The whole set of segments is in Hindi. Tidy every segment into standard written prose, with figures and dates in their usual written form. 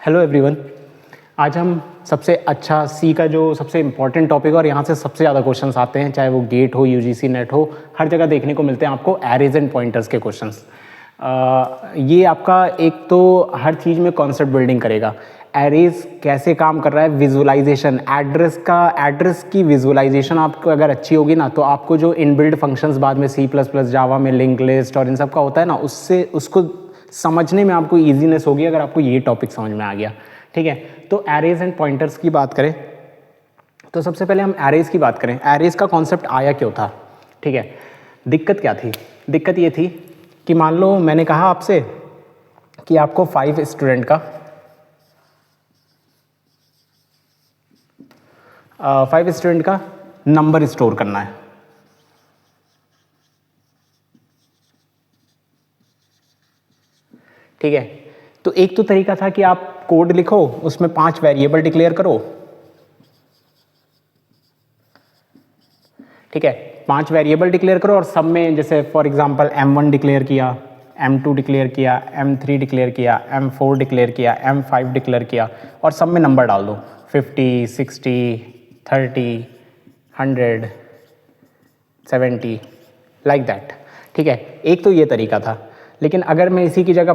Hello everyone. आज हम सबसे अच्छा सी का जो सबसे इम्पॉर्टेंट टॉपिक है और यहाँ से सबसे ज़्यादा क्वेश्चंस आते हैं, चाहे वो गेट हो, यूजीसी नेट हो, हर जगह देखने को मिलते हैं आपको एरेज एंड पॉइंटर्स के क्वेश्चंस। ये आपका एक तो हर चीज़ में कॉन्सेप्ट बिल्डिंग करेगा। एरेज कैसे काम कर रहा है, विजुअलाइजेशन, एड्रेस की विजुअलाइजेशन आपको अगर अच्छी होगी ना, तो आपको जो इनबिल्ड फंक्शंस बाद में C++ जावा में लिंक लिस्ट और इन सब का होता है ना, उसको समझने में आपको ईजीनेस होगी अगर आपको ये टॉपिक समझ में आ गया। ठीक है, तो एरेज एंड पॉइंटर्स की बात करें तो सबसे पहले हम एरेज की बात करें। एरेज का कॉन्सेप्ट आया क्यों था? ठीक है, दिक्कत क्या थी? दिक्कत ये थी कि मान लो मैंने कहा आपसे कि आपको 5 स्टूडेंट का 5 स्टूडेंट का नंबर स्टोर करना है। ठीक है, तो एक तो तरीका था कि आप कोड लिखो, उसमें 5 वेरिएबल डिक्लेयर करो। ठीक है, 5 वेरिएबल डिक्लेयर करो और सब में जैसे फॉर एग्जांपल M1 डिक्लेयर किया, M2 डिक्लेयर किया, M3 डिक्लेयर किया, M4 डिक्लेयर किया, M5 डिक्लेयर किया और सब में नंबर डाल दो 50, 60, 30, 100, 70 लाइक दैट। ठीक है, एक तो ये तरीका था। लेकिन अगर मैं इसी की जगह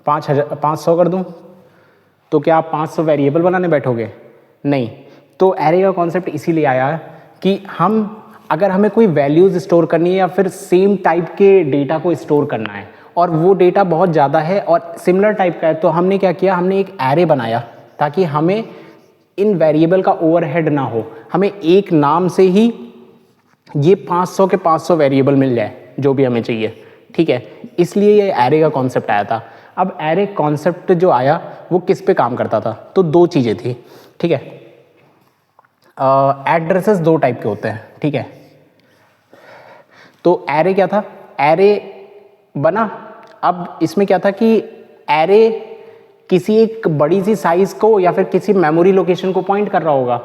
500 कर दूं तो क्या आप 500 वेरिएबल बनाने बैठोगे? नहीं। तो एरे का कॉन्सेप्ट इसीलिए आया कि अगर हमें कोई वैल्यूज़ स्टोर करनी है या फिर सेम टाइप के डेटा को स्टोर करना है और वो डेटा बहुत ज़्यादा है और सिमिलर टाइप का है, तो हमने क्या किया, हमने एक एरे बनाया ताकि हमें इन वेरिएबल का ओवरहेड ना हो, हमें एक नाम से ही ये 500 के 500 वेरिएबल मिल जाए जो भी हमें चाहिए। ठीक है, इसलिए ये एरे का कॉन्सेप्ट आया था। अब एरे कॉन्सेप्ट जो आया वो किस पे काम करता था? तो 2 चीज़ें थी। ठीक है, एड्रेसेस 2 टाइप के होते हैं। ठीक है, तो एरे क्या था? एरे बना। अब इसमें क्या था कि एरे किसी एक बड़ी सी साइज को या फिर किसी मेमोरी लोकेशन को पॉइंट कर रहा होगा।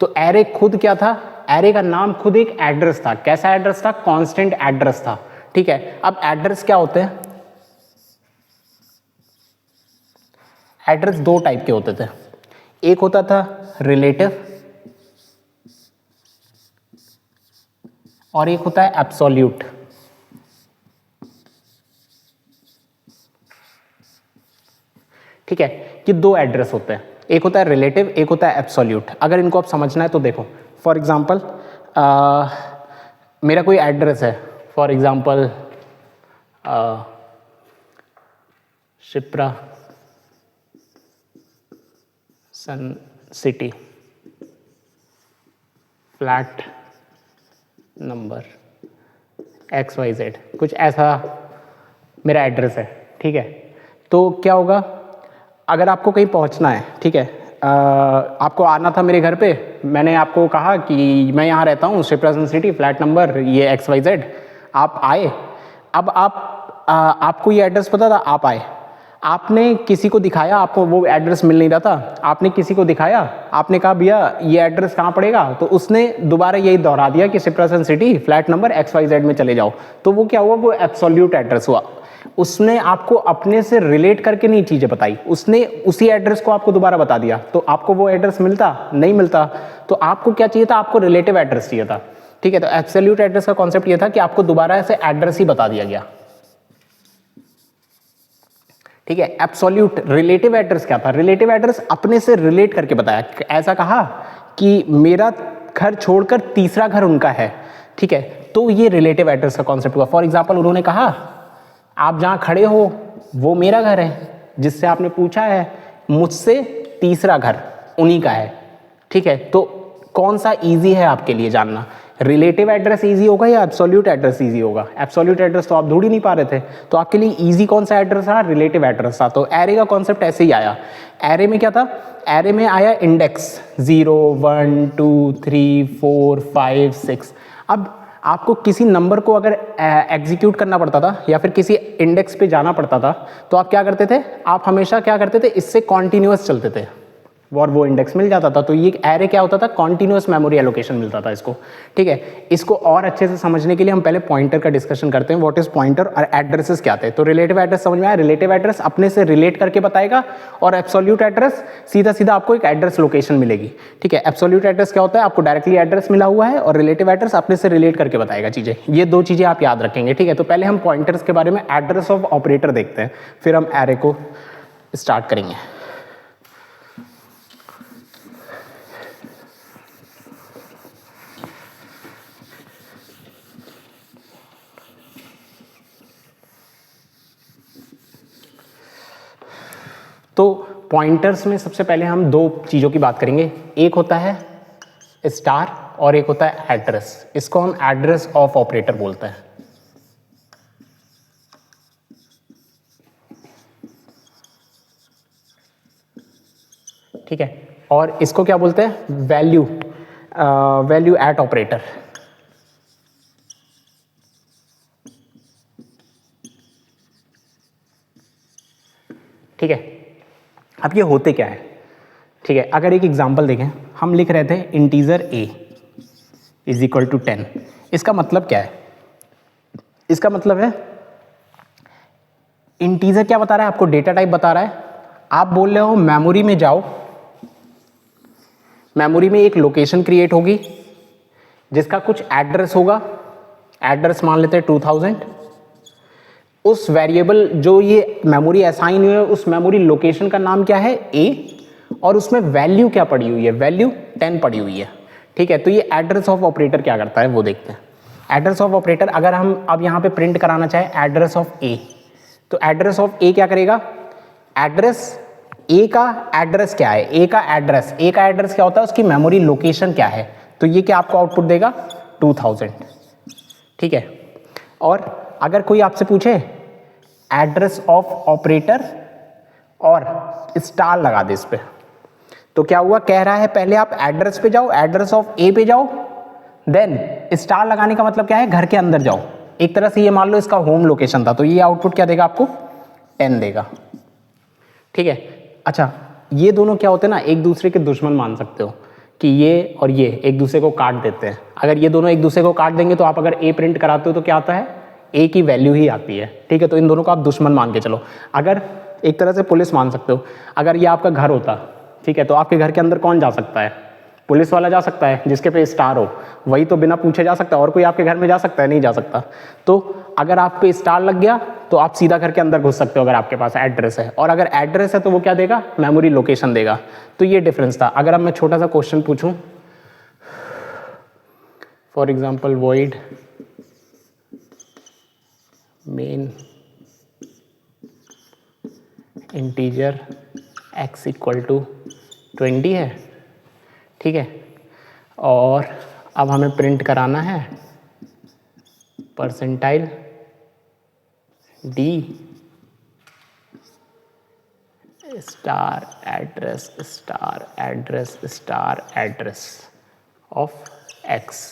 तो एरे खुद क्या था? एरे का नाम खुद एक एड्रेस था। कैसा एड्रेस था? कांस्टेंट एड्रेस था। ठीक है, अब एड्रेस क्या होते हैं? एड्रेस 2 टाइप के होते थे। एक होता था रिलेटिव और एक होता है एब्सोल्यूट। ठीक है, ये 2 एड्रेस होते हैं, एक होता है रिलेटिव, एक होता है एब्सोल्यूट। अगर इनको आप समझना है तो देखो, फॉर एग्जांपल मेरा कोई एड्रेस है, for example Shipra sun city, flat number XYZ, कुछ ऐसा मेरा एड्रेस है। ठीक है, तो क्या होगा अगर आपको कहीं पहुंचना है? ठीक है, आपको आना था मेरे घर पे, मैंने आपको कहा कि मैं यहाँ रहता हूँ, Shipra sun city, flat number ये XYZ। आप आए। अब आपको ये एड्रेस पता था, आप आए, आपने किसी को दिखाया, आपको वो एड्रेस मिल नहीं रहा था, आपने किसी को दिखाया, आपने कहा भैया ये एड्रेस कहाँ पड़ेगा, तो उसने दोबारा यही दोहरा दिया कि Shipra sun city, flat number XYZ में चले जाओ। तो वो क्या हुआ? वो एब्सोल्यूट एड्रेस हुआ। उसने आपको अपने से रिलेट करके नहीं चीज़ें बताई, उसने उसी एड्रेस को आपको दोबारा बता दिया। तो आपको वो एड्रेस मिलता नहीं मिलता? तो आपको क्या चाहिए था? आपको रिलेटिव एड्रेस चाहिए था। ठीक है, तो एब्सोल्यूट एड्रेस का कॉन्सेप्ट ये था कि आपको दोबारा ऐसे एड्रेस ही बता दिया गया। ठीक है, एब्सोल्यूट। रिलेटिव एड्रेस क्या था? रिलेटिव एड्रेस अपने से रिलेट करके बताया। ऐसा कहा कि मेरा घर छोड़कर तीसरा घर उनका है। ठीक है, तो ये रिलेटिव एड्रेस का कॉन्सेप्ट हुआ। फॉर एग्जांपल उन्होंने कहा आप जहां खड़े हो वो मेरा घर है, जिससे आपने पूछा है मुझसे तीसरा घर उन्हीं का है। ठीक है, तो कौन सा इजी है आपके लिए जानना? रिलेटिव एड्रेस इजी होगा या एब्सोल्यूट एड्रेस इजी होगा? एब्सोल्यूट एड्रेस तो आप ढूंढ ही नहीं पा रहे थे, तो आपके लिए इजी कौन सा एड्रेस था? रिलेटिव एड्रेस था। तो एरे का कॉन्सेप्ट ऐसे ही आया। एरे में क्या था? एरे में आया इंडेक्स 0 1 2 3 4 5 6। अब आपको किसी नंबर को अगर एग्जीक्यूट करना पड़ता था या फिर किसी इंडेक्स पे जाना पड़ता था, तो आप क्या करते थे? आप हमेशा क्या करते थे? इससे कॉन्टिन्यूअस चलते थे। और वो इंडेक्स मिल जाता था। तो ये एरे क्या होता था, कॉन्टिन्यूस मेमोरी एलोकेशन मिलता था इसको, ठीक है। इसको और अच्छे से समझने के लिए हम पहले पॉइंटर का डिस्कशन करते हैं, व्हाट इज पॉइंटर और एड्रेसेस क्या थे। तो रिलेटिव एड्रेस समझ में आया, रिलेटिव एड्रेस अपने से रिलेट करके बताएगा, और एब्सोल्यूट एड्रेस सीधा सीधा आपको एक एड्रेस लोकेशन मिलेगी, ठीक है। एब्सोल्यूट एड्रेस क्या होता है, आपको डायरेक्टली एड्रेस मिला हुआ है, और रिलेटिव एड्रेस अपने से रिलेट करके बताएगा चीजें। ये दो चीजें आप याद रखेंगे, ठीक है। तो पहले हम पॉइंटर्स के बारे में एड्रेस ऑफ ऑपरेटर देखते हैं, फिर हम एरे को स्टार्ट करेंगे। तो पॉइंटर्स में सबसे पहले हम दो चीज़ों की बात करेंगे, एक होता है स्टार और एक होता है एड्रेस। इसको हम एड्रेस ऑफ ऑपरेटर बोलते हैं, ठीक है। और इसको क्या बोलते हैं, वैल्यू एट ऑपरेटर, ठीक है। अब ये होते क्या है, ठीक है। अगर एक एग्जांपल देखें, हम लिख रहे थे integer a is equal to 10। इसका मतलब क्या है, इसका मतलब है इंटीजर क्या बता रहा है आपको, डेटा टाइप बता रहा है। आप बोल रहे हो मेमोरी में जाओ, मेमोरी में एक लोकेशन क्रिएट होगी जिसका कुछ एड्रेस होगा, एड्रेस मान लेते हैं 2000। उस वेरिएबल जो ये मेमोरी असाइन हुई है, उस मेमोरी लोकेशन का नाम क्या है, a, और उसमें वैल्यू क्या पड़ी हुई है, वैल्यू 10 पड़ी हुई है, ठीक है। तो ये एड्रेस ऑफ ऑपरेटर क्या करता है वो देखते हैं। एड्रेस ऑफ ऑपरेटर, अगर हम अब यहाँ पे प्रिंट कराना चाहे एड्रेस ऑफ a, तो एड्रेस ऑफ a क्या करेगा, एड्रेस a का एड्रेस क्या है, a का एड्रेस क्या होता है, उसकी मेमोरी लोकेशन क्या है, तो ये क्या आपको आउटपुट देगा 2000, ठीक है। और अगर कोई आपसे पूछे एड्रेस ऑफ ऑपरेटर और स्टार लगा दे इस पे, तो क्या हुआ, कह रहा है पहले आप एड्रेस पे जाओ, एड्रेस ऑफ ए पे जाओ, देन स्टार लगाने का मतलब क्या है, घर के अंदर जाओ। एक तरह से ये मान लो इसका होम लोकेशन था, तो ये आउटपुट क्या देगा आपको, 10 देगा, ठीक है। अच्छा, ये दोनों क्या होते हैं ना, एक दूसरे के दुश्मन मान सकते हो कि ये और ये एक दूसरे को काट देते हैं। अगर ये दोनों एक दूसरे को काट देंगे तो आप अगर ए प्रिंट कराते हो तो क्या आता है, ए की वैल्यू ही आती है, ठीक है। तो इन दोनों को आप दुश्मन मान के चलो। अगर एक तरह से पुलिस मान सकते हो, अगर ये आपका घर होता, ठीक है, तो आपके घर के अंदर कौन जा सकता है, पुलिस वाला जा सकता है जिसके पे स्टार हो, वही तो बिना पूछे जा सकता है। और कोई आपके घर में जा सकता है, नहीं जा सकता। तो अगर आप पे स्टार लग गया तो आप सीधा घर के अंदर घुस सकते हो अगर आपके पास एड्रेस है, और अगर एड्रेस है तो वो क्या देगा, मेमोरी लोकेशन देगा। तो ये डिफरेंस था। अगर अब मैं छोटा सा क्वेश्चन पूछूं, for example void main integer x equal to 20 है, ठीक है, और अब हमें प्रिंट कराना है percentile d star address star address star address of x,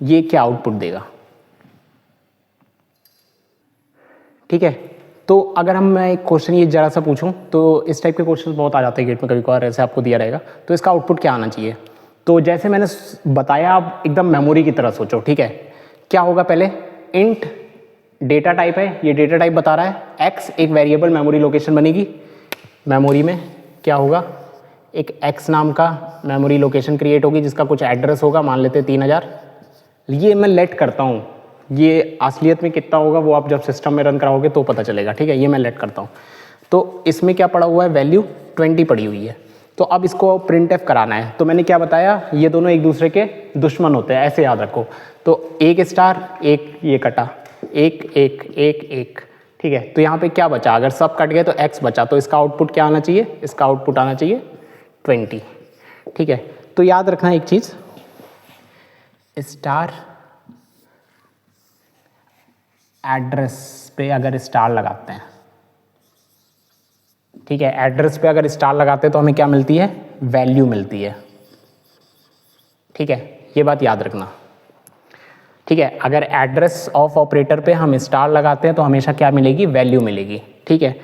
ये क्या आउटपुट देगा, ठीक है। तो अगर मैं एक क्वेश्चन ये जरा सा पूछूं, तो इस टाइप के क्वेश्चन बहुत आ जाते हैं गेट में, कभी कभार ऐसे आपको दिया रहेगा, तो इसका आउटपुट क्या आना चाहिए। तो जैसे मैंने बताया, आप एकदम मेमोरी की तरह सोचो, ठीक है। क्या होगा, पहले इंट डेटा टाइप है, ये डेटा टाइप बता रहा है, x एक वेरिएबल मेमोरी लोकेशन बनेगी, मेमोरी में क्या होगा, एक x नाम का मेमोरी लोकेशन क्रिएट होगी जिसका कुछ एड्रेस होगा, मान लेते 3000। ये मैं लेट करता हूँ, ये असलियत में कितना होगा वो आप जब सिस्टम में रन कराओगे तो पता चलेगा, ठीक है। ये मैं लेट करता हूँ। तो इसमें क्या पड़ा हुआ है, वैल्यू 20 पड़ी हुई है। तो अब इसको प्रिंट एफ कराना है, तो मैंने क्या बताया, ये दोनों एक दूसरे के दुश्मन होते हैं, ऐसे याद रखो। तो एक स्टार, एक ये कटा, एक एक एक एक, ठीक है। तो यहाँ पे क्या बचा, अगर सब कट गए तो x बचा, तो इसका आउटपुट क्या आना चाहिए, इसका आउटपुट आना चाहिए 20, ठीक है। तो याद रखना एक चीज़, स्टार एड्रेस पे अगर स्टार लगाते हैं, ठीक है, एड्रेस पे अगर स्टार लगाते हैं तो हमें क्या मिलती है, वैल्यू मिलती है, ठीक है। ये बात याद रखना, ठीक है। अगर एड्रेस ऑफ ऑपरेटर पे हम स्टार लगाते हैं तो हमेशा क्या मिलेगी, वैल्यू मिलेगी, ठीक है।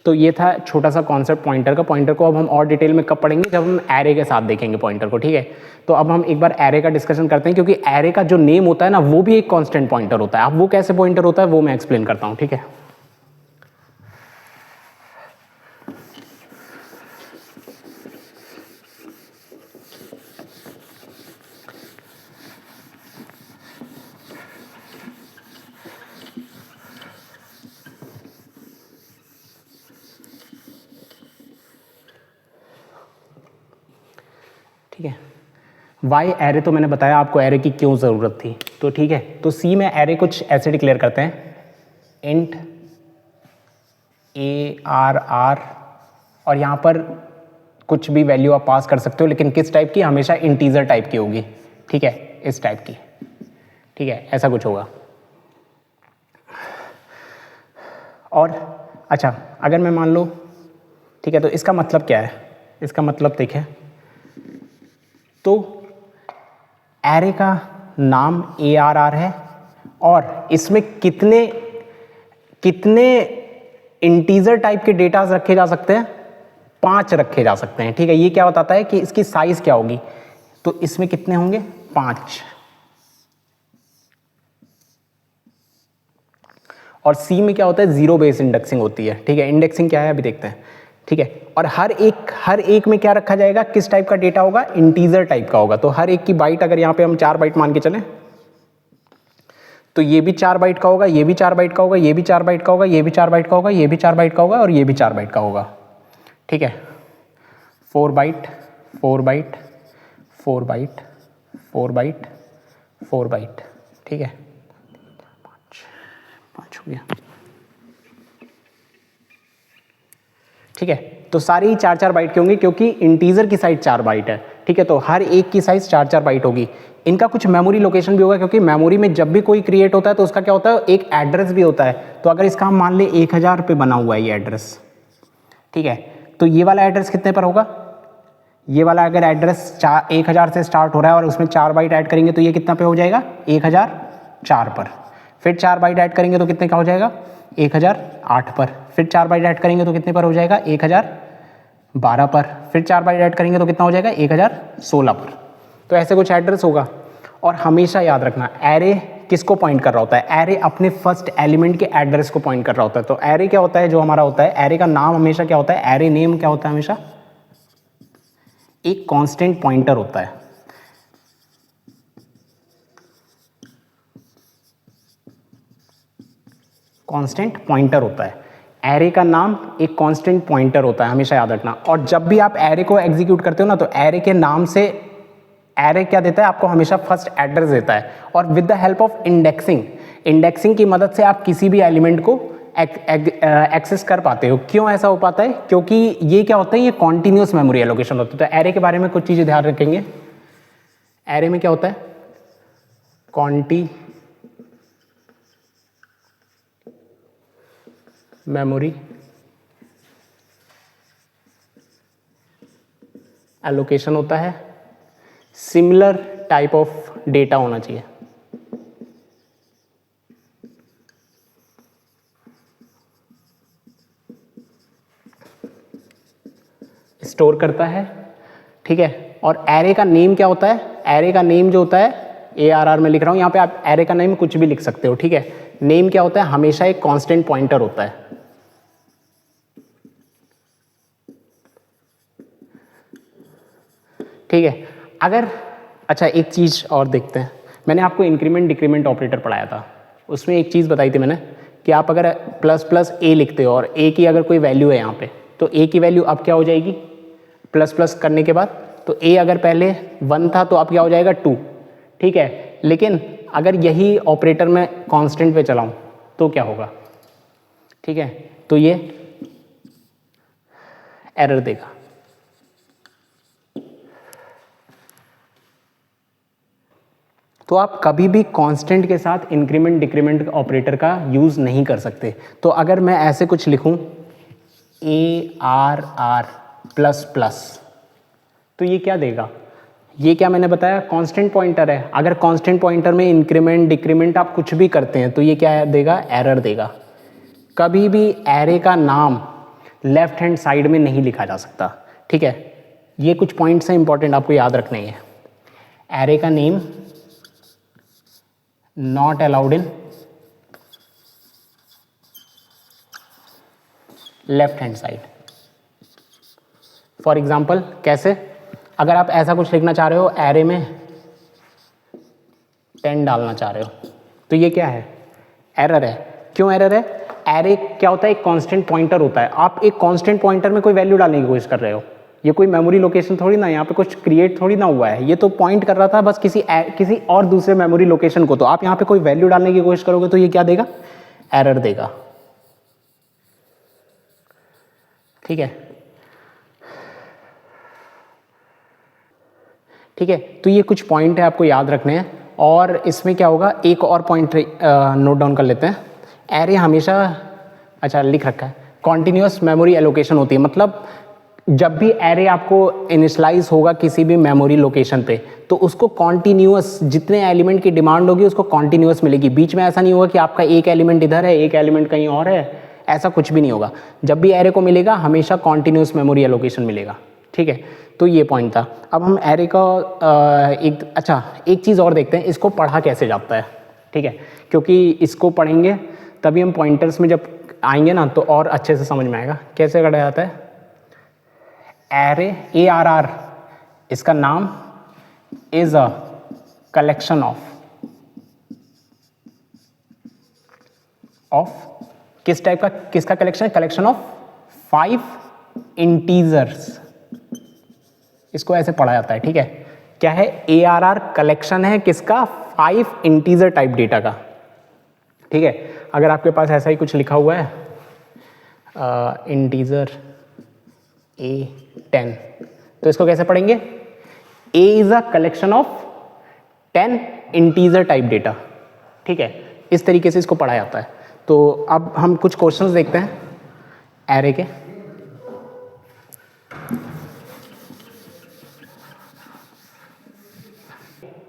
तो ये था छोटा सा कॉन्सेप्ट पॉइंटर का। पॉइंटर को अब हम और डिटेल में कब पढ़ेंगे, जब हम एरे के साथ देखेंगे पॉइंटर को, ठीक है। तो अब हम एक बार एरे का डिस्कशन करते हैं, क्योंकि एरे का जो नेम होता है ना वो भी एक कांस्टेंट पॉइंटर होता है। अब वो कैसे पॉइंटर होता है वो मैं एक्सप्लेन करता हूँ, ठीक है। ठीक है, वाई एरे तो मैंने बताया आपको एरे की क्यों ज़रूरत थी, तो ठीक है। तो सी में एरे कुछ ऐसे डिक्लेयर करते हैं, इंट ARR, और यहाँ पर कुछ भी वैल्यू आप पास कर सकते हो, लेकिन किस टाइप की, हमेशा इंटीजर टाइप की होगी, ठीक है, इस टाइप की, ठीक है, ऐसा कुछ होगा। और अच्छा, अगर मैं मान लो, ठीक है, तो इसका मतलब क्या है, इसका मतलब देखें तो एरे का नाम ARR है और इसमें कितने इंटीजर टाइप के डेटा रखे जा सकते हैं, 5 रखे जा सकते हैं, ठीक है। ये क्या बताता है कि इसकी साइज क्या होगी, तो इसमें कितने होंगे, 5। और सी में क्या होता है, 0 बेस इंडेक्सिंग होती है, ठीक है। इंडेक्सिंग क्या है अभी देखते हैं, ठीक है। और हर एक में क्या रखा जाएगा, किस टाइप का डेटा होगा, इंटीजर टाइप का होगा। तो हर एक की बाइट अगर यहाँ पे हम 4 बाइट मान के चलें, तो ये भी 4 बाइट का होगा, ये भी 4 बाइट का होगा, ये भी 4 बाइट का होगा, ये भी 4 बाइट का होगा, ये भी 4 बाइट का होगा, और ये भी 4 बाइट का होगा, ठीक है। 4 byte 4 byte 4 byte 4 byte 4 byte, ठीक है, 5 हो गया, ठीक है। तो सारी 4-4 बाइट के होंगे, क्योंकि इंटीजर की साइज 4 बाइट है, ठीक है। तो हर एक की साइज 4-4 बाइट होगी। इनका कुछ मेमोरी लोकेशन भी होगा, क्योंकि मेमोरी में जब भी कोई क्रिएट होता है तो उसका क्या होता है, एक एड्रेस भी होता है। तो अगर इसका हम मान ले 1000 पे बना हुआ है ये एड्रेस, ठीक है, तो ये वाला एड्रेस कितने पर होगा, ये वाला अगर एड्रेस 1000 से स्टार्ट हो रहा है और उसमें 4 बाइट ऐड करेंगे तो ये कितना पे हो जाएगा, 1004 पर। फिर 4 बाइट ऐड करेंगे तो कितने का हो जाएगा, 1008 पर। फिर 4 बाइट ऐड करेंगे तो कितने पर हो जाएगा, 1012 पर। फिर 4 बाइट ऐड करेंगे तो कितना हो जाएगा, 1016 पर। तो ऐसे कुछ एड्रेस होगा। और हमेशा याद रखना, एरे किसको पॉइंट कर रहा होता है, एरे अपने फर्स्ट एलिमेंट के एड्रेस को पॉइंट कर रहा होता है। तो एरे क्या होता है, जो हमारा होता है, एरे का नाम हमेशा क्या होता है, एरे नेम क्या होता है, हमेशा एक कांस्टेंट पॉइंटर होता है। कांस्टेंट पॉइंटर होता है, एरे का नाम एक कांस्टेंट पॉइंटर होता है, हमेशा याद रखना। और जब भी आप एरे को एग्जीक्यूट करते हो ना, तो एरे के नाम से एरे क्या देता है आपको, हमेशा फर्स्ट एड्रेस देता है। और with the help of indexing की मदद से आप किसी भी एलिमेंट को एक्सेस कर पाते हो। क्यों ऐसा हो पाता है, क्योंकि ये क्या होता है, ये कॉन्टिन्यूस मेमोरी एलोकेशन होता है। तो एरे के बारे में कुछ चीज़ें ध्यान रखेंगे। एरे में क्या होता है, मेमोरी एलोकेशन होता है, सिमिलर टाइप ऑफ डेटा होना चाहिए। स्टोर करता है, ठीक है। और एरे का नेम क्या होता है, एरे का नेम जो होता है, ARR में लिख रहा हूं, यहां पे आप एरे का नेम कुछ भी लिख सकते हो, ठीक है। नेम क्या होता है, हमेशा एक कांस्टेंट पॉइंटर होता है। ठीक है। अगर अच्छा एक चीज़ और देखते हैं, मैंने आपको इंक्रीमेंट डिक्रीमेंट ऑपरेटर पढ़ाया था, उसमें एक चीज़ बताई थी मैंने कि आप अगर प्लस प्लस ए लिखते हो और ए की अगर कोई वैल्यू है यहाँ पे, तो ए की वैल्यू अब क्या हो जाएगी, प्लस प्लस करने के बाद, तो ए अगर पहले 1 था तो अब क्या हो जाएगा 2, ठीक है। लेकिन अगर यही ऑपरेटर मैं कांस्टेंट पे चलाऊं तो क्या होगा, ठीक है, तो ये एरर देगा। तो आप कभी भी कांस्टेंट के साथ इंक्रीमेंट डिक्रीमेंट ऑपरेटर का यूज़ नहीं कर सकते। तो अगर मैं ऐसे कुछ लिखूं ARR प्लस प्लस, तो ये क्या देगा, ये क्या मैंने बताया, कांस्टेंट पॉइंटर है। अगर कांस्टेंट पॉइंटर में इंक्रीमेंट डिक्रीमेंट आप कुछ भी करते हैं तो ये क्या देगा, एरर देगा। कभी भी एरे का नाम लेफ्ट हैंड साइड में नहीं लिखा जा सकता, ठीक है। ये कुछ पॉइंट्स हैं इंपॉर्टेंट, आपको याद रखने हैं। एरे का name not allowed in left hand side. For example कैसे, अगर आप ऐसा कुछ लिखना चाह रहे हो, एरे में 10 डालना चाह रहे हो, तो ये क्या है, एरर है। क्यों एरर है? एरे क्या होता है, एक कांस्टेंट पॉइंटर होता है। आप एक कांस्टेंट पॉइंटर में कोई वैल्यू डालने की कोशिश कर रहे हो, ये कोई मेमोरी लोकेशन थोड़ी ना, यहाँ पे कुछ क्रिएट थोड़ी ना हुआ है, ये तो पॉइंट कर रहा था बस किसी और दूसरे मेमोरी लोकेशन को। तो आप यहाँ पे कोई वैल्यू डालने की कोशिश करोगे तो ये क्या देगा, एरर देगा, ठीक है। ठीक है, तो ये कुछ पॉइंट है आपको याद रखने हैं। और इसमें क्या होगा, एक और पॉइंट नोट डाउन कर लेते हैं। एरे हमेशा, अच्छा लिख रखा है, कॉन्टिन्यूस मेमोरी एलोकेशन होती है। मतलब जब भी एरे आपको इनिशलाइज होगा किसी भी मेमोरी लोकेशन पे, तो उसको कॉन्टिन्यूस, जितने एलिमेंट की डिमांड होगी उसको कॉन्टिन्यूस मिलेगी। बीच में ऐसा नहीं होगा कि आपका एक एलिमेंट इधर है, एक एलिमेंट कहीं और है, ऐसा कुछ भी नहीं होगा। जब भी एरे को मिलेगा हमेशा कॉन्टिन्यूस मेमोरी एलोकेशन मिलेगा, ठीक है। तो ये पॉइंट था। अब हम एरे का एक चीज़ और देखते हैं, इसको पढ़ा कैसे जाता है, ठीक है, क्योंकि इसको पढ़ेंगे तभी हम पॉइंटर्स में जब आएंगे ना तो और अच्छे से समझ में आएगा कैसे पढ़ा जाता है। एरे ARR, इसका नाम इज अ कलेक्शन ऑफ किस टाइप का, किसका कलेक्शन है, कलेक्शन ऑफ 5 इंटीजर्स। इसको ऐसे पढ़ा जाता है, ठीक है। क्या है, ARR कलेक्शन है किसका, 5 इंटीजर टाइप डेटा का, ठीक है। अगर आपके पास ऐसा ही कुछ लिखा हुआ है, इंटीजर A10, तो इसको कैसे पढ़ेंगे, A is a collection of 10 integer type data, ठीक है। इस तरीके से इसको पढ़ा जाता है। तो अब हम कुछ क्वेश्चंस देखते हैं एरे के।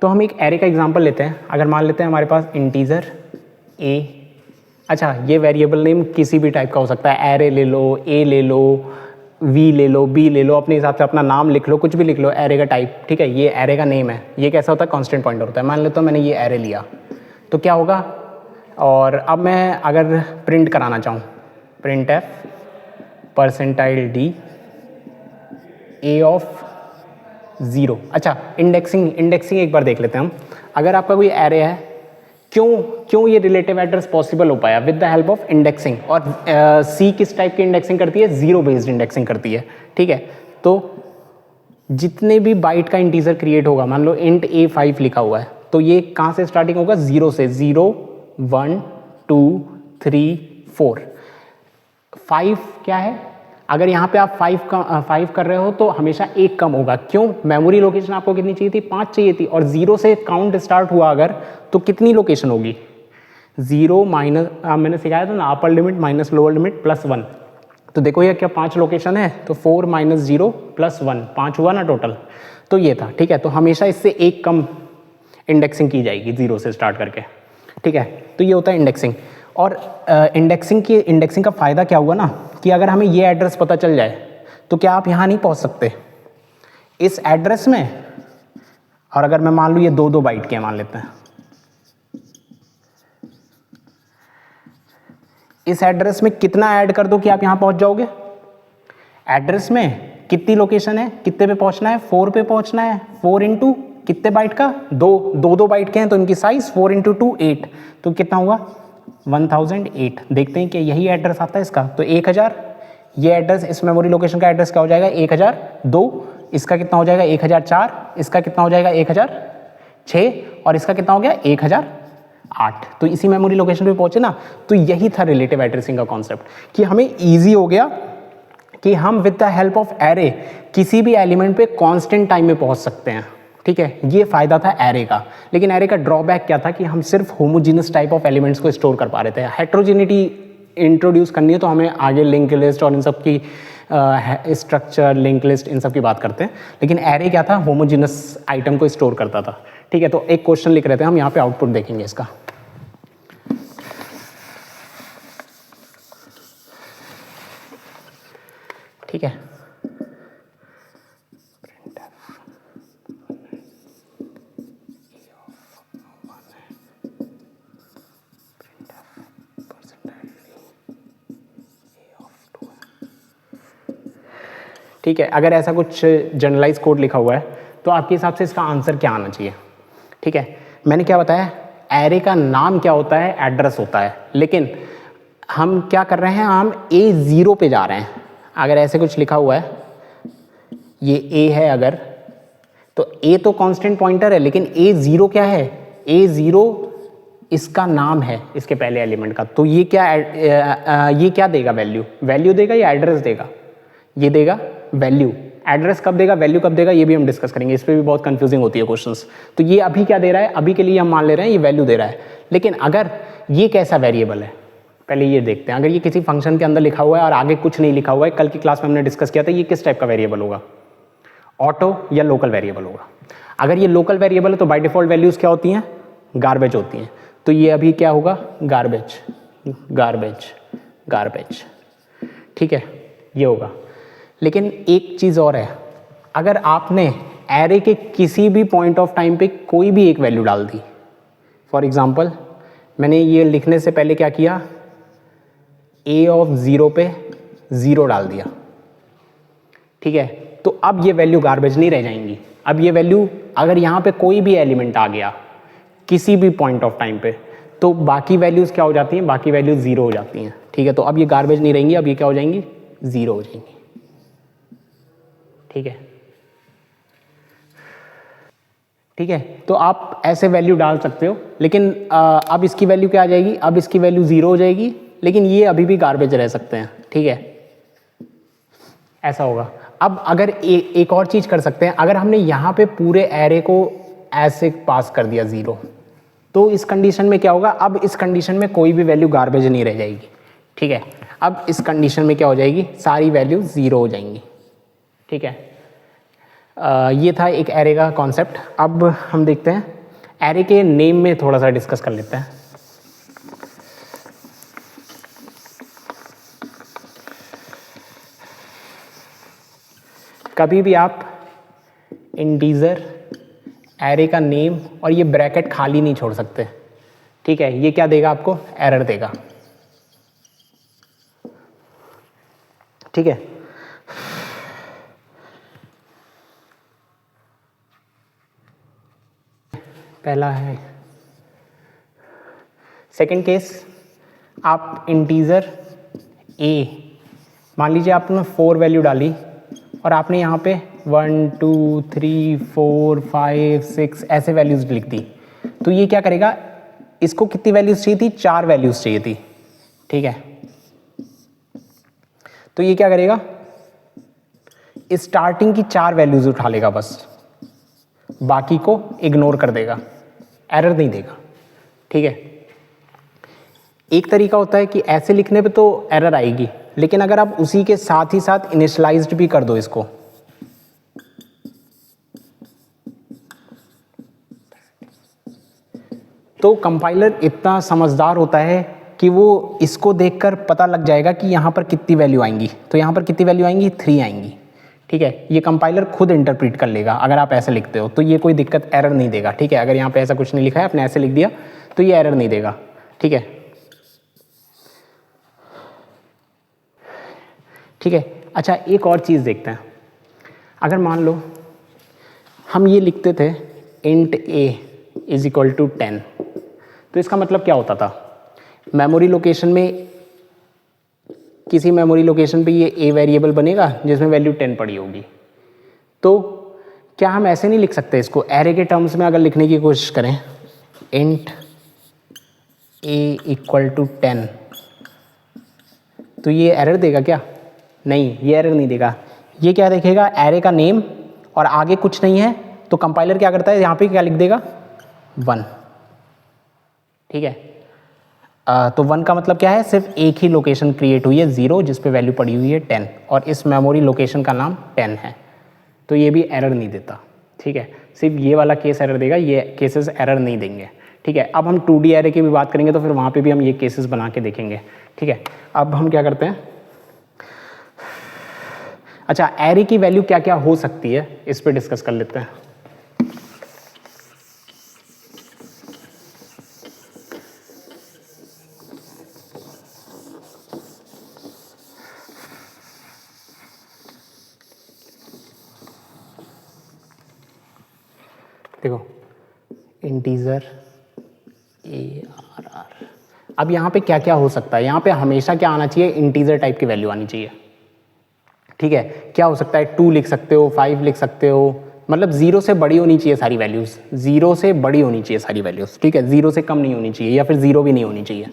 तो हम एक एरे का एग्जांपल लेते हैं। अगर मान लेते हैं हमारे पास इंटीजर A, अच्छा ये वेरिएबल नेम किसी भी टाइप का हो सकता है, एरे ले लो, A ले लो, V ले लो, B ले लो, अपने हिसाब से अपना नाम लिख लो, कुछ भी लिख लो, एरे का टाइप, ठीक है। ये एरे का नेम है। ये कैसा होता है, कांस्टेंट पॉइंटर होता है। मान लेता हूँ मैंने ये एरे लिया, तो क्या होगा, और अब मैं अगर प्रिंट कराना चाहूँ, print F %d A of 0। अच्छा इंडेक्सिंग एक बार देख लेते हैं हम। अगर आपका कोई एरे है, क्यों ये रिलेटिव एड्रेस पॉसिबल हो पाया, with the help of indexing. और C किस टाइप की इंडेक्सिंग करती है, 0 बेस्ड इंडेक्सिंग करती है, ठीक है। तो जितने भी बाइट का इंटीजर क्रिएट होगा, मान लो इंट A5 लिखा हुआ है, तो ये कहाँ से स्टार्टिंग होगा, 0 से, 0 1 2 3 4 5 क्या है। अगर यहाँ पे आप 5 कर रहे हो तो हमेशा एक कम होगा। क्यों, मेमोरी लोकेशन आपको कितनी चाहिए थी, 5 चाहिए थी, और 0 से काउंट स्टार्ट हुआ अगर, तो कितनी लोकेशन होगी, 0 माइनस, मैंने सिखाया था ना, upper limit minus lower limit +1। तो देखो ये क्या 5 लोकेशन है, तो 4 माइनस 0 +1, 5 हुआ ना टोटल। तो ये था, ठीक है। तो हमेशा इससे एक कम इंडेक्सिंग की जाएगी 0 से स्टार्ट करके, ठीक है। तो ये होता है इंडेक्सिंग। और इंडेक्सिंग का फ़ायदा क्या हुआ ना, कि अगर हमें ये एड्रेस पता चल जाए तो क्या आप यहाँ नहीं पहुँच सकते इस एड्रेस में। और अगर मैं मान लूँ ये 2 बाइट के मान लेते हैं, इस एड्रेस में कितना ऐड कर दो कि आप यहाँ पहुँच जाओगे। एड्रेस में कितनी लोकेशन है, कितने पे पहुँचना है, 4 पे पहुँचना है। 4 इंटू कितने बाइट का, 2 बाइट के हैं, तो इनकी साइज 4 इंटू 2 8, तो कितना हुआ 1008। देखते हैं कि यही एड्रेस आता है इसका, तो 1000। ये एड्रेस, इस मेमोरी लोकेशन का एड्रेस क्या हो जाएगा, 1002। इसका कितना हो जाएगा 1004, इसका कितना हो जाएगा 1006, और इसका कितना हो गया 1008। तो इसी मेमोरी लोकेशन पे पहुंचे ना। तो यही था रिलेटिव एड्रेसिंग का कॉन्सेप्ट, कि हमें ईजी हो गया कि हम with the help of array किसी भी एलिमेंट पे कांस्टेंट टाइम में पहुंच सकते हैं, ठीक है। ये फायदा था एरे का। लेकिन एरे का ड्रॉबैक क्या था, कि हम सिर्फ होमोजीनस टाइप ऑफ एलिमेंट्स को स्टोर कर पा रहे थे। हेट्रोजेनिटी इंट्रोड्यूस करनी है तो हमें आगे लिंक लिस्ट और इन सब की स्ट्रक्चर, लिंक लिस्ट, इन सब की बात करते हैं। लेकिन एरे क्या था, होमोजीनस आइटम को स्टोर करता था, ठीक है। तो एक क्वेश्चन लिख रहे थे हम, यहाँ पे आउटपुट देखेंगे इसका। ठीक है। ठीक है, अगर ऐसा कुछ जनरलाइज कोड लिखा हुआ है तो आपके हिसाब से इसका आंसर क्या आना चाहिए? ठीक है, मैंने क्या बताया, एरे का नाम क्या होता है, एड्रेस होता है, लेकिन हम क्या कर रहे हैं, हम A0 पे जा रहे हैं। अगर ऐसे कुछ लिखा हुआ है, ये A है अगर, तो A तो कांस्टेंट पॉइंटर है, लेकिन A0 क्या है, A0 इसका नाम है इसके पहले एलिमेंट का। तो ये क्या देगा, वैल्यू देगा या एड्रेस देगा? ये देगा वैल्यू। एड्रेस कब देगा, वैल्यू कब देगा, ये भी हम डिस्कस करेंगे, इस पर भी बहुत कंफ्यूजिंग होती है क्वेश्चंस। तो ये अभी क्या दे रहा है, अभी के लिए हम मान ले रहे हैं ये वैल्यू दे रहा है, लेकिन अगर ये कैसा वेरिएबल है, पहले ये देखते हैं। अगर ये किसी फंक्शन के अंदर लिखा हुआ है और आगे कुछ नहीं लिखा हुआ है, कल की क्लास में हमने डिस्कस किया था, ये किस टाइप का वेरिएबल होगा, ऑटो या लोकल वेरिएबल होगा। अगर ये लोकल वेरिएबल है तो बाय डिफॉल्ट वैल्यूज क्या होती हैं, गार्बेज होती हैं। तो ये अभी क्या होगा, गार्बेज गार्बेज गार्बेज, ठीक है, ये होगा। लेकिन एक चीज़ और है, अगर आपने एरे के किसी भी पॉइंट ऑफ टाइम पे कोई भी एक वैल्यू डाल दी, फॉर एग्जांपल मैंने ये लिखने से पहले क्या किया, A0 पे 0 डाल दिया, ठीक है, तो अब ये वैल्यू गार्बेज नहीं रह जाएंगी। अब ये वैल्यू, अगर यहाँ पे कोई भी एलिमेंट आ गया किसी भी पॉइंट ऑफ टाइम पे, तो बाकी वैल्यूज़ क्या हो जाती हैं, बाकी वैल्यूज 0 हो जाती हैं, ठीक है। तो अब ये गार्बेज नहीं रहेंगी, अब ये क्या हो जाएंगी, 0 हो जाएंगी, ठीक है। ठीक है, तो आप ऐसे वैल्यू डाल सकते हो, लेकिन अब इसकी वैल्यू क्या आ जाएगी, अब इसकी वैल्यू 0 हो जाएगी, लेकिन ये अभी भी गार्बेज रह सकते हैं, ठीक है, ऐसा होगा। अब अगर एक और चीज कर सकते हैं, अगर हमने यहाँ पे पूरे एरे को ऐसे पास कर दिया 0, तो इस कंडीशन में क्या होगा, अब इस कंडीशन में कोई भी वैल्यू गार्बेज नहीं रह जाएगी, ठीक है। अब इस कंडीशन में क्या हो जाएगी, सारी वैल्यू 0 हो जाएंगी, ठीक है। ये था एक एरे का कॉन्सेप्ट। अब हम देखते हैं एरे के नेम में थोड़ा सा डिस्कस कर लेते हैं। कभी भी आप इंटीजर एरे का नेम और ये ब्रैकेट खाली नहीं छोड़ सकते, ठीक है। ये क्या देगा आपको, एरर देगा, ठीक है। पहला है सेकंड केस, आप इंटीजर a, मान लीजिए आपने 4 वैल्यू डाली और आपने यहाँ पे 1 2 3 4 5 6 ऐसे वैल्यूज लिख दी, तो ये क्या करेगा, इसको कितनी वैल्यूज चाहिए थी, 4 वैल्यूज चाहिए थी, ठीक है। तो ये क्या करेगा, स्टार्टिंग की 4 वैल्यूज उठा लेगा बस, बाकी को इग्नोर कर देगा, एरर नहीं देगा, ठीक है। एक तरीका होता है कि ऐसे लिखने पे तो एरर आएगी, लेकिन अगर आप उसी के साथ ही साथ इनिशियलाइज्ड भी कर दो इसको, तो कंपाइलर इतना समझदार होता है कि वो इसको देखकर पता लग जाएगा कि यहाँ पर कितनी वैल्यू आएंगी। तो यहाँ पर कितनी वैल्यू आएंगी, 3 आएंगी, ठीक है। ये कंपाइलर खुद इंटरप्रीट कर लेगा अगर आप ऐसे लिखते हो, तो ये कोई दिक्कत, एरर नहीं देगा, ठीक है। अगर यहाँ पे ऐसा कुछ नहीं लिखा है, आपने ऐसे लिख दिया, तो ये एरर नहीं देगा, ठीक है, ठीक है। अच्छा, एक और चीज़ देखते हैं। अगर मान लो हम ये लिखते थे int a is equal to 10, तो इसका मतलब क्या होता था, मेमोरी लोकेशन में, किसी मेमोरी लोकेशन पे ये a वेरिएबल बनेगा जिसमें वैल्यू 10 पड़ी होगी। तो क्या हम ऐसे नहीं लिख सकते इसको, एरे के टर्म्स में अगर लिखने की कोशिश करें, इंट a इक्वल टू 10, तो ये एरर देगा क्या, नहीं, ये एरर नहीं देगा। ये क्या देखेगा, एरे का नेम और आगे कुछ नहीं है, तो कंपाइलर क्या करता है, यहाँ पे क्या लिख देगा, 1, ठीक है। तो 1 का मतलब क्या है, सिर्फ एक ही लोकेशन क्रिएट हुई है 0 जिस पे वैल्यू पड़ी हुई है 10, और इस मेमोरी लोकेशन का नाम 10 है, तो ये भी एरर नहीं देता, ठीक है। सिर्फ ये वाला केस एरर देगा, ये केसेस एरर नहीं देंगे, ठीक है। अब हम 2D एरे की भी बात करेंगे तो फिर वहाँ पे भी हम ये केसेस बना के देखेंगे, ठीक है। अब हम क्या करते हैं, अच्छा, एरे की वैल्यू क्या क्या हो सकती है इस पे डिस्कस कर लेते हैं। देखो, इंटीजर ARR, अब यहाँ पे क्या क्या हो सकता है, यहाँ पे हमेशा क्या आना चाहिए, इंटीजर टाइप की वैल्यू आनी चाहिए। ठीक है, क्या हो सकता है, 2 लिख सकते हो, 5 लिख सकते हो, मतलब 0 से बड़ी होनी चाहिए सारी वैल्यूज़, 0 से बड़ी होनी चाहिए सारी वैल्यूज़। ठीक है, 0 से कम नहीं होनी चाहिए, या फिर 0 भी नहीं होनी चाहिए,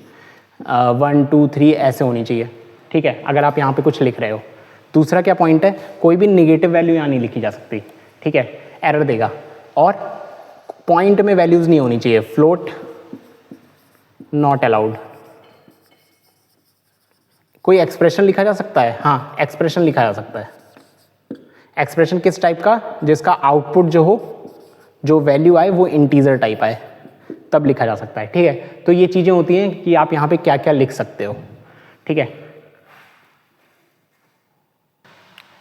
1 2 3 ऐसे होनी चाहिए। ठीक है, अगर आप यहाँ पे कुछ लिख रहे हो। दूसरा क्या पॉइंट है, कोई भी निगेटिव वैल्यू यहाँ नहीं लिखी जा सकती। ठीक है, एरर देगा। और पॉइंट में वैल्यूज़ नहीं होनी चाहिए, फ्लोट नॉट अलाउड। कोई एक्सप्रेशन लिखा जा सकता है, हाँ एक्सप्रेशन लिखा जा सकता है। एक्सप्रेशन किस टाइप का, जिसका आउटपुट जो हो, जो वैल्यू आए वो इंटीजर टाइप आए, तब लिखा जा सकता है। ठीक है, तो ये चीज़ें होती हैं कि आप यहाँ पे क्या क्या लिख सकते हो। ठीक है,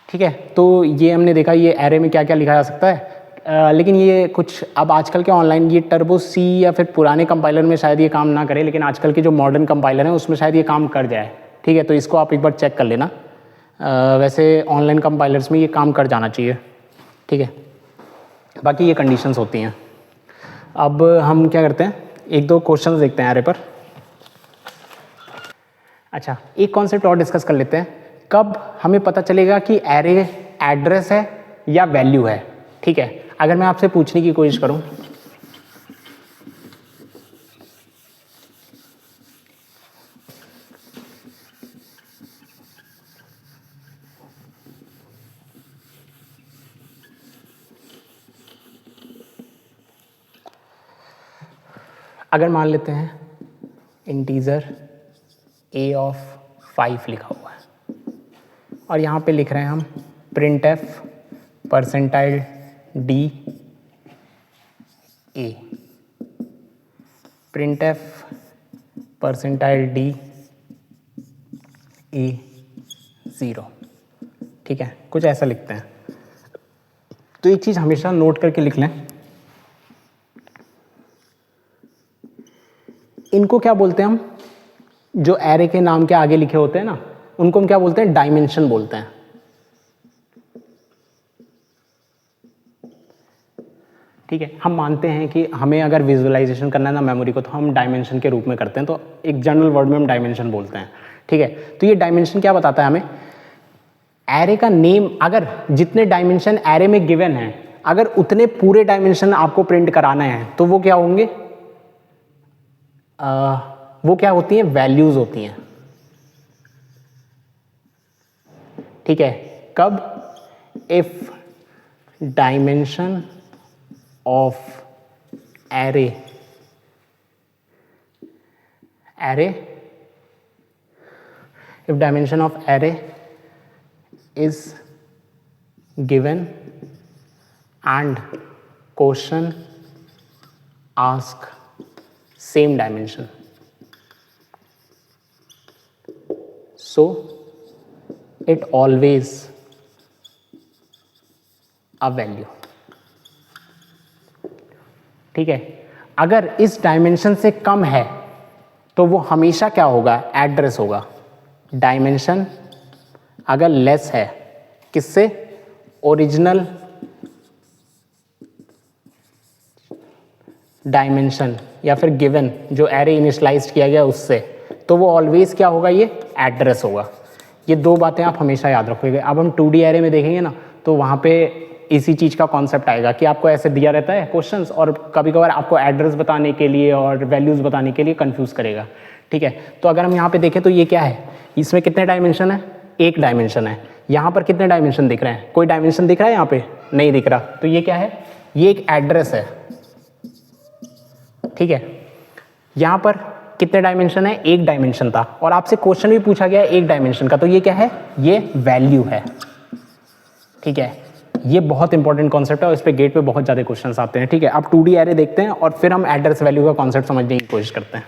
ठीक है, तो ये हमने देखा ये एरे में क्या क्या लिखा जा सकता है। लेकिन ये कुछ अब आजकल के ऑनलाइन ये टर्बो सी या फिर पुराने कंपाइलर में शायद ये काम ना करे, लेकिन आजकल के जो मॉडर्न कंपाइलर हैं उसमें शायद ये काम कर जाए। ठीक है, तो इसको आप एक बार चेक कर लेना। वैसे ऑनलाइन कंपाइलर्स में ये काम कर जाना चाहिए। ठीक है, बाकी ये कंडीशंस होती हैं। अब हम क्या करते हैं, एक दो क्वेश्चंस देखते हैं एरे पर। अच्छा, एक कॉन्सेप्ट और डिस्कस कर लेते हैं, कब हमें पता चलेगा कि एरे एड्रेस है या वैल्यू है। ठीक है, अगर मैं आपसे पूछने की कोशिश करूं, अगर मान लेते हैं इंटीजर a ऑफ 5 लिखा हुआ है और यहाँ पे लिख रहे हैं हम print F percentile d a, print F percentile d a 0। ठीक है, कुछ ऐसा लिखते हैं। तो एक चीज़ हमेशा नोट करके लिख लें, इनको क्या बोलते हैं हम, जो एरे के नाम के आगे लिखे होते हैं ना, उनको हम क्या बोलते हैं, डायमेंशन बोलते हैं। ठीक है, हम मानते हैं कि हमें अगर विजुअलाइजेशन करना है ना मेमोरी को, तो हम डायमेंशन के रूप में करते हैं, तो एक जनरल वर्ड में हम डायमेंशन बोलते हैं। ठीक है, तो ये डायमेंशन क्या बताता है हमें, एरे का नेम, अगर जितने डायमेंशन एरे में गिवन है, अगर उतने पूरे डायमेंशन आपको प्रिंट कराना है, तो वो क्या होंगे, वो क्या होती हैं, वैल्यूज होती हैं। ठीक है, कब, if dimension of array if dimension of array is given and question ask same dimension, so it always a value। ठीक है, अगर इस डायमेंशन से कम है तो वो हमेशा क्या होगा, एड्रेस होगा। डायमेंशन अगर लेस है किससे, ओरिजिनल डायमेंशन या फिर गिवन जो एरे इनिशियलाइज किया गया उससे, तो वो ऑलवेज क्या होगा, ये एड्रेस होगा। ये दो बातें आप हमेशा याद रखोगे। अब हम 2D एरे में देखेंगे ना, तो वहाँ पे इसी चीज़ का कॉन्सेप्ट आएगा कि आपको ऐसे दिया रहता है क्वेश्चंस, और कभी कभार आपको एड्रेस बताने के लिए और वैल्यूज़ बताने के लिए कंफ्यूज करेगा। ठीक है, तो अगर हम यहाँ पे देखें तो ये क्या है, इसमें कितने डायमेंशन है, एक डायमेंशन है। यहाँ पर कितने डायमेंशन दिख रहे हैं, कोई डायमेंशन दिख रहा है यहाँ पे, नहीं दिख रहा, तो ये क्या है, ये एक एड्रेस है। ठीक है, यहाँ पर कितने डायमेंशन है, एक डायमेंशन था, और आपसे क्वेश्चन भी पूछा गया एक डायमेंशन का, तो ये क्या है, ये वैल्यू है। ठीक है, ये बहुत इंपॉर्टेंट कॉन्सेप्ट है और इस पे गेट पे बहुत ज़्यादा क्वेश्चंस आते हैं। ठीक है, अब 2D एरे देखते हैं और फिर हम एड्रेस वैल्यू का कॉन्सेप्ट समझने की कोशिश करते हैं।